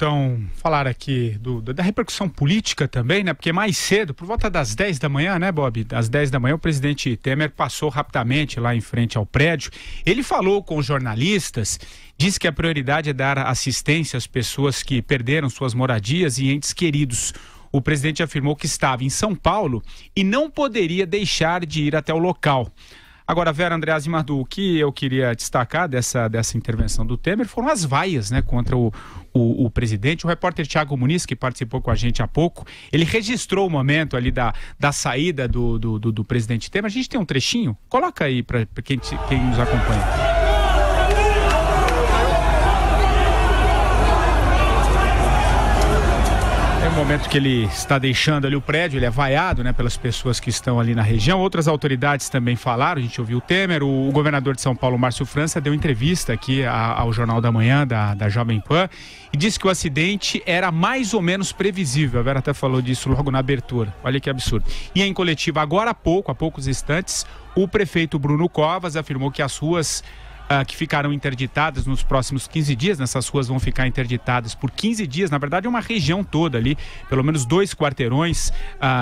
então, falar aqui da repercussão política também, né? Porque mais cedo, por volta das 10 da manhã, né, Bob? Às 10 da manhã, o presidente Temer passou rapidamente lá em frente ao prédio. Ele falou com os jornalistas, disse que a prioridade é dar assistência às pessoas que perderam suas moradias e entes queridos. O presidente afirmou que estava em São Paulo e não poderia deixar de ir até o local. Agora, Vera Andreazzi Madu, o que eu queria destacar dessa intervenção do Temer foram as vaias, né, contra o presidente. O repórter Thiago Muniz, que participou com a gente há pouco, ele registrou o momento ali da saída do presidente Temer. A gente tem um trechinho? Coloca aí para quem nos acompanha. No momento que ele está deixando ali o prédio, ele é vaiado, né, pelas pessoas que estão ali na região. Outras autoridades também falaram, a gente ouviu o Temer, o governador de São Paulo, Márcio França, deu entrevista aqui ao Jornal da Manhã, da Jovem Pan, e disse que o acidente era mais ou menos previsível. A Vera até falou disso logo na abertura. Olha que absurdo. E em coletiva, agora há poucos instantes, o prefeito Bruno Covas afirmou que as ruas que ficarão interditadas nos próximos 15 dias, nessas ruas vão ficar interditadas por 15 dias, na verdade é uma região toda ali, pelo menos 2 quarteirões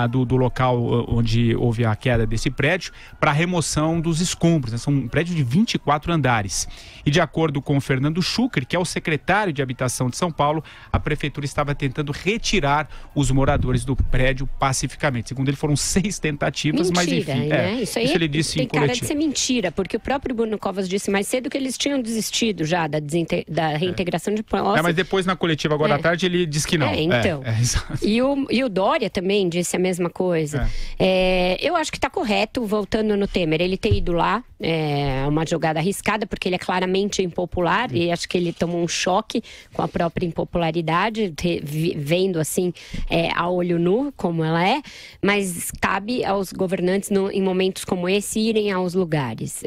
do local onde houve a queda desse prédio, para remoção dos escombros, né? São um prédio de 24 andares. E de acordo com o Fernando Chucre, que é o secretário de Habitação de São Paulo, a prefeitura estava tentando retirar os moradores do prédio pacificamente. Segundo ele, foram 6 tentativas, mentira, mas enfim, né? Isso aí ele disse tem em cara coletivo. de ser mentira, porque o próprio Bruno Covas disse mais cedo que eles tinham desistido já da reintegração de posse. Mas depois na coletiva agora à tarde ele disse que não. Então. E o Dória também disse a mesma coisa. Eu acho que está correto, voltando no Temer, ele ter ido lá, uma jogada arriscada, porque ele é claramente impopular e acho que ele tomou um choque com a própria impopularidade, vendo assim a olho nu como ela é, mas cabe aos governantes em momentos como esse irem aos lugares.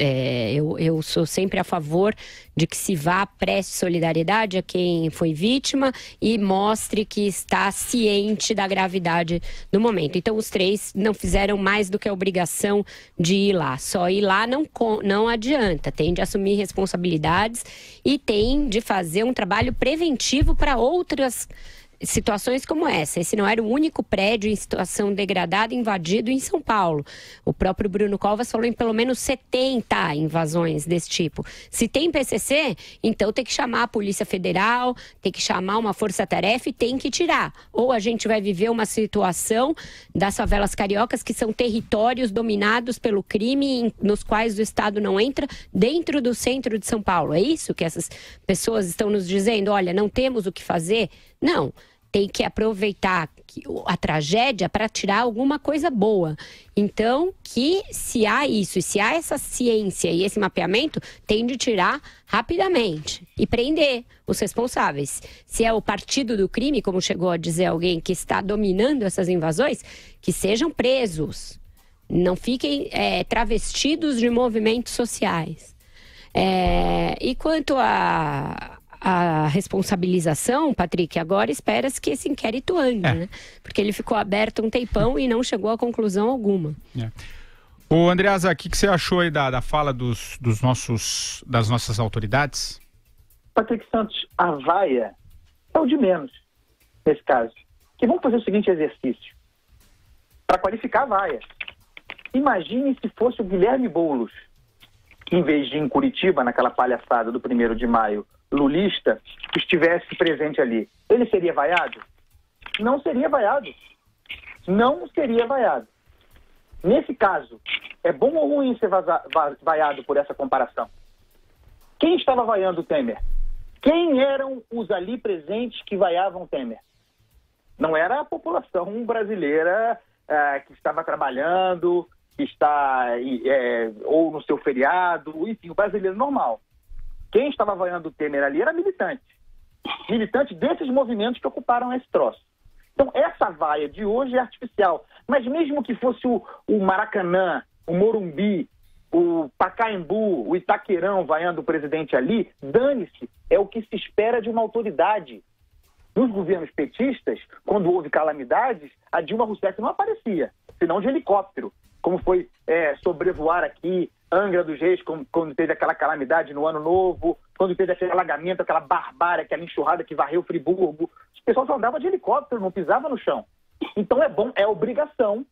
Eu sou sempre a favor de que se vá, preste solidariedade a quem foi vítima e mostre que está ciente da gravidade do momento. Então os 3 não fizeram mais do que a obrigação de ir lá. Só ir lá não adianta, tem de assumir responsabilidades e tem de fazer um trabalho preventivo para outras situações como essa. Esse não era o único prédio em situação degradada invadido em São Paulo. O próprio Bruno Covas falou em pelo menos 70 invasões desse tipo. Se tem PCC, então tem que chamar a Polícia Federal, tem que chamar uma força-tarefa e tem que tirar. Ou a gente vai viver uma situação das favelas cariocas, que são territórios dominados pelo crime, nos quais o Estado não entra, dentro do centro de São Paulo. É isso que essas pessoas estão nos dizendo? Olha, não temos o que fazer? Não. Tem que aproveitar a tragédia para tirar alguma coisa boa. Então, se há isso, e se há essa ciência e esse mapeamento, tem de tirar rapidamente e prender os responsáveis. Se é o partido do crime, como chegou a dizer alguém, que está dominando essas invasões, que sejam presos. Não fiquem travestidos de movimentos sociais. E quanto a responsabilização, Patrick, agora espera-se que esse inquérito ande, né? Porque ele ficou aberto um tempão e não chegou a conclusão alguma. Ô, Andreasa, o que você achou aí da fala das nossas autoridades? Patrick Santos, a vaia é o de menos nesse caso. Que vamos fazer o seguinte exercício. Para qualificar a vaia, imagine se fosse o Guilherme Boulos, que em vez de ir em Curitiba, naquela palhaçada do 1º de maio, lulista, estivesse presente ali. Ele seria vaiado? Não seria vaiado. Não seria vaiado. Nesse caso, é bom ou ruim ser vaiado por essa comparação? Quem estava vaiando o Temer? Quem eram os ali presentes que vaiavam o Temer? Não era a população brasileira que estava trabalhando, que está ou no seu feriado, enfim, o brasileiro normal. Quem estava vaiando o Temer ali era militante desses movimentos que ocuparam esse troço. Então, essa vaia de hoje é artificial. Mas mesmo que fosse o Maracanã, o Morumbi, o Pacaembu, o Itaquerão vaiando o presidente ali, dane-se, é o que se espera de uma autoridade. Nos governos petistas, quando houve calamidades, a Dilma Rousseff não aparecia, senão de helicóptero, como foi sobrevoar aqui Angra dos Reis, quando teve aquela calamidade no Ano Novo, quando teve aquele alagamento, aquela barbárie, aquela enxurrada que varreu Friburgo. O pessoal só andava de helicóptero, não pisava no chão. Então é bom, é obrigação,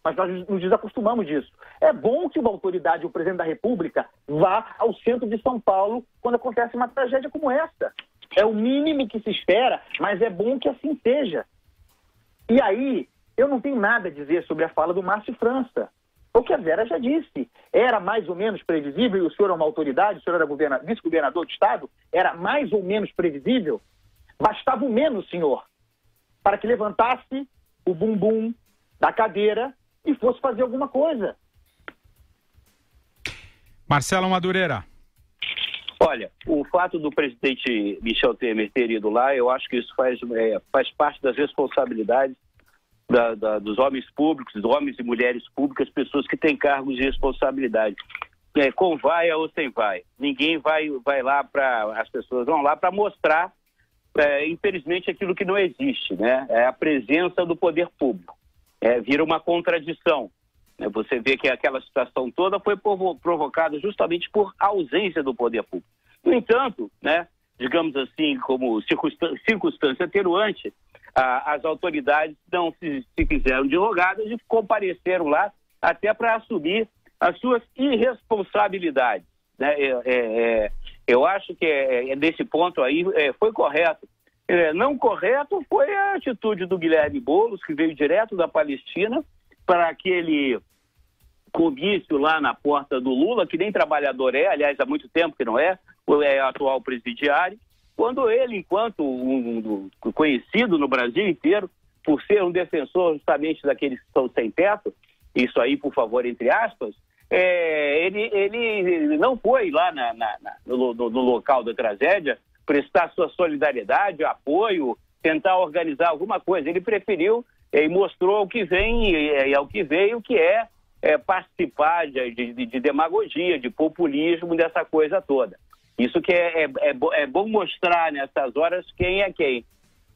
mas nós nos desacostumamos disso. É bom que uma autoridade, o presidente da República, vá ao centro de São Paulo quando acontece uma tragédia como essa. É o mínimo que se espera, mas é bom que assim seja. E aí, eu não tenho nada a dizer sobre a fala do Márcio França. O que a Vera já disse. Era mais ou menos previsível, e o senhor é uma autoridade, o senhor era vice-governador do Estado, era mais ou menos previsível. Bastava o menos, senhor, para que levantasse o bumbum da cadeira e fosse fazer alguma coisa. Marcelo Madureira. Olha, o fato do presidente Michel Temer ter ido lá, eu acho que isso faz parte das responsabilidades dos homens públicos, dos homens e mulheres públicas, pessoas que têm cargos de responsabilidade. Com vaia ou sem vaia. Ninguém vai lá as pessoas vão lá para mostrar, infelizmente, aquilo que não existe, né? É a presença do poder público. Vira uma contradição. Você vê que aquela situação toda foi provocada justamente por ausência do poder público. No entanto, né, digamos assim, como circunstância atenuante, as autoridades não se fizeram de rogadas e compareceram lá até para assumir as suas irresponsabilidades. Né? Eu acho que nesse ponto aí foi correto. Não correto foi a atitude do Guilherme Boulos, que veio direto da Palestina para aquele comício lá na porta do Lula, que nem trabalhador aliás, há muito tempo que não é atual presidiário, quando ele, enquanto conhecido no Brasil inteiro, por ser um defensor justamente daqueles que estão sem teto, isso aí, por favor, entre aspas, ele não foi lá no local da tragédia prestar sua solidariedade, apoio, tentar organizar alguma coisa. Ele preferiu e mostrou ao que vem e ao que veio, que participar de demagogia, de populismo, dessa coisa toda. Isso que é bom mostrar nessas horas quem é quem.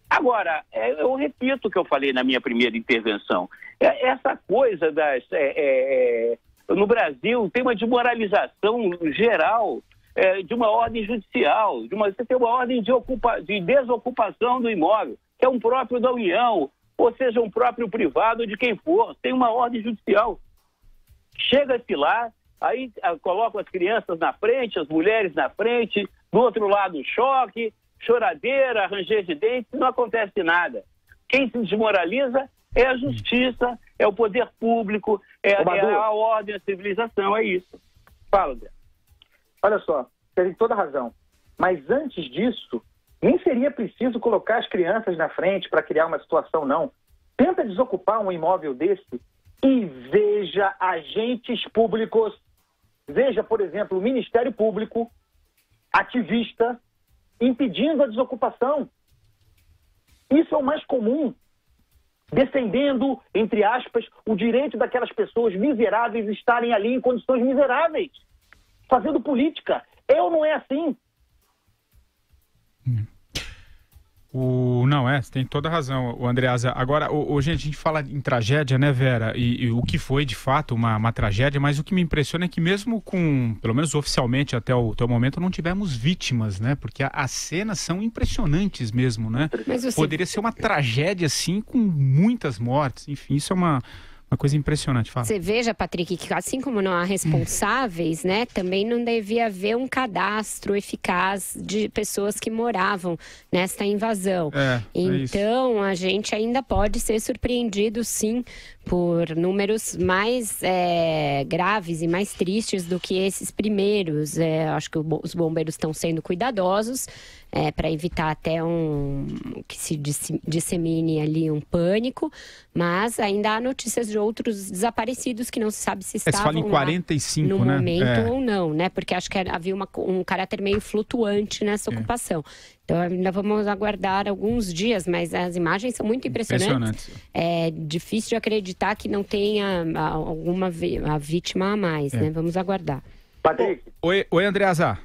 Agora, eu repito o que eu falei na minha primeira intervenção. Essa coisa no Brasil tem uma desmoralização geral de uma ordem judicial, você tem uma ordem de desocupação do imóvel, que é um próprio da União, ou seja, um próprio privado, de quem for, tem uma ordem judicial. Chega-se lá, aí colocam as crianças na frente, as mulheres na frente, do outro lado choque, choradeira, ranger de dentes, não acontece nada. Quem se desmoraliza é a justiça, é o poder público, é a ordem, a civilização, é isso. Fala, Zé. Olha só, você tem toda razão. Mas antes disso, nem seria preciso colocar as crianças na frente para criar uma situação, não. Tenta desocupar um imóvel desse e veja agentes públicos. Veja, por exemplo, o Ministério Público, ativista, impedindo a desocupação. Isso é o mais comum. Defendendo, entre aspas, o direito daquelas pessoas miseráveis estarem ali em condições miseráveis. Fazendo política. Eu não é assim. Você tem toda a razão, o Andreasa. Agora, gente, a gente fala em tragédia, né, Vera? E o que foi, de fato, uma tragédia, mas o que me impressiona é que mesmo pelo menos oficialmente até o momento, não tivemos vítimas, né? Porque as cenas são impressionantes mesmo, né? Mas poderia ser uma tragédia, assim, com muitas mortes. Enfim, isso é uma coisa impressionante. Fala. Você veja, Patrick, que assim como não há responsáveis, né, também não devia haver um cadastro eficaz de pessoas que moravam nesta invasão. Então, a gente ainda pode ser surpreendido, sim, por números mais graves e mais tristes do que esses primeiros. Acho que os bombeiros estão sendo cuidadosos para evitar até que se dissemine ali um pânico, mas ainda há notícias de outros desaparecidos que não se sabe se estavam fala em 45, no momento ou não, né? Porque acho que havia um caráter meio flutuante nessa ocupação. Então ainda vamos aguardar alguns dias, mas as imagens são muito impressionantes. É difícil de acreditar que não tenha alguma vítima a mais, né? Vamos aguardar. Patrick. Oi, Andreasa.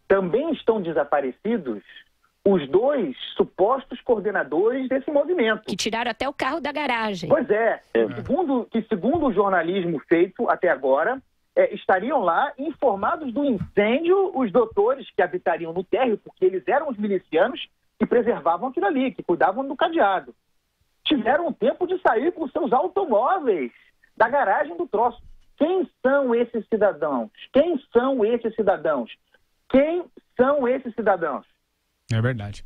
Também estão desaparecidos os 2 supostos coordenadores desse movimento. Que tiraram até o carro da garagem. Pois é. Segundo o jornalismo feito até agora, estariam lá informados do incêndio os doutores que habitariam no térreo, porque eles eram os milicianos que preservavam aquilo ali, que cuidavam do cadeado. Tiveram tempo de sair com seus automóveis da garagem do troço. Quem são esses cidadãos? Quem são esses cidadãos? Quem são esses cidadãos? É verdade.